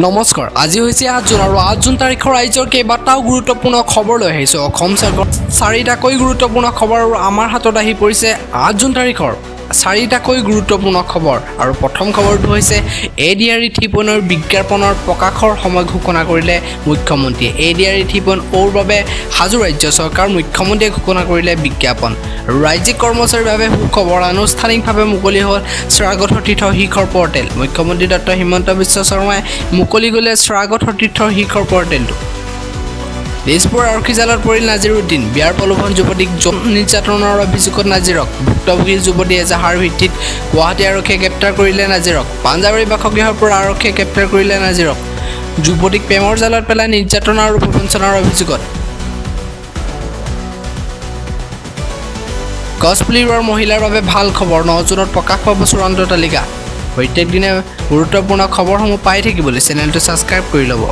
নমস্কাৰ আজি হৈছে 8 জুন আৰু 8 জুন তাৰিখৰ ৰাজ্যৰ কেইবাটাও গুৰুত্বপূৰ্ণ খবৰ লৈ আহিছোঁ অসম চৰকাৰৰ চাৰিটাকৈ গুৰুত্বপূৰ্ণ খবৰ আৰু আমাৰ হাতত আহি পৰিছে 8 জুন তাৰিখৰ চাৰিটাকৈ গুৰুত্বপূৰ্ণ খবৰ আৰু প্ৰথম খবৰটো হৈছে ADRE 3.0 বিজ্ঞাপনৰ প্ৰকাশৰ সময় ঘোষণা কৰিলে মুখ্যমন্ত্ৰীয়ে ADRE 3.0 বাবে সাজু ৰাজ্য চৰকাৰ মুখ্যমন্ত্ৰীয়ে ঘোষণা কৰিলে বিজ্ঞাপন ৰাজ্যিক কৰ্মচাৰীৰ বাবে সুখবৰ আনুষ্ঠানিকভাৱে মুকলি হ'ল স্বাগত তীৰ্থ শিখৰ পৰ্টেল মুখ্যমন্ত্ৰী ডক্টৰ হিমন্ত বিশ্ব শৰ্মাই মুকলি কৰিলে স্বাগত তীৰ্থ শিখৰ পৰ্টেলটো দিছপুৰ আৰক্ষী জালত পৰিল নাজিৰুদ্দিন বিয়াৰ প্ৰলোভন যুৱতীক যৌন নিৰ্যাতনৰ অভিযোগত নাজিৰক ভুক্তভোগী যুৱতী এজাহাৰ ভিত্তিত গুৱাহাটী আৰক্ষীয়ে গ্ৰেপ্তাৰ কৰিলে নাজিৰক পাঞ্জাবাৰী বাসগৃহৰ পৰা আৰক্ষীয়ে গ্ৰেপ্তাৰ কৰিলে নাজিৰক যুৱতীক প্ৰেমৰ জালত পেলাই নিৰ্যাতন আৰু প্ৰবঞ্চনাৰ অভিযোগত গছপুলি ৰোৱাৰ মহিলাৰ বাবে ভাল খবৰ 9 জুনত প্ৰকাশ পাব চূড়ান্ত তালিকা প্ৰত্যেক দিনে গুৰুত্বপূৰ্ণ খবৰসমূহ পাই থাকিবলৈ চেনেলটো ছাবস্ক্ৰাইব কৰি ল'ব।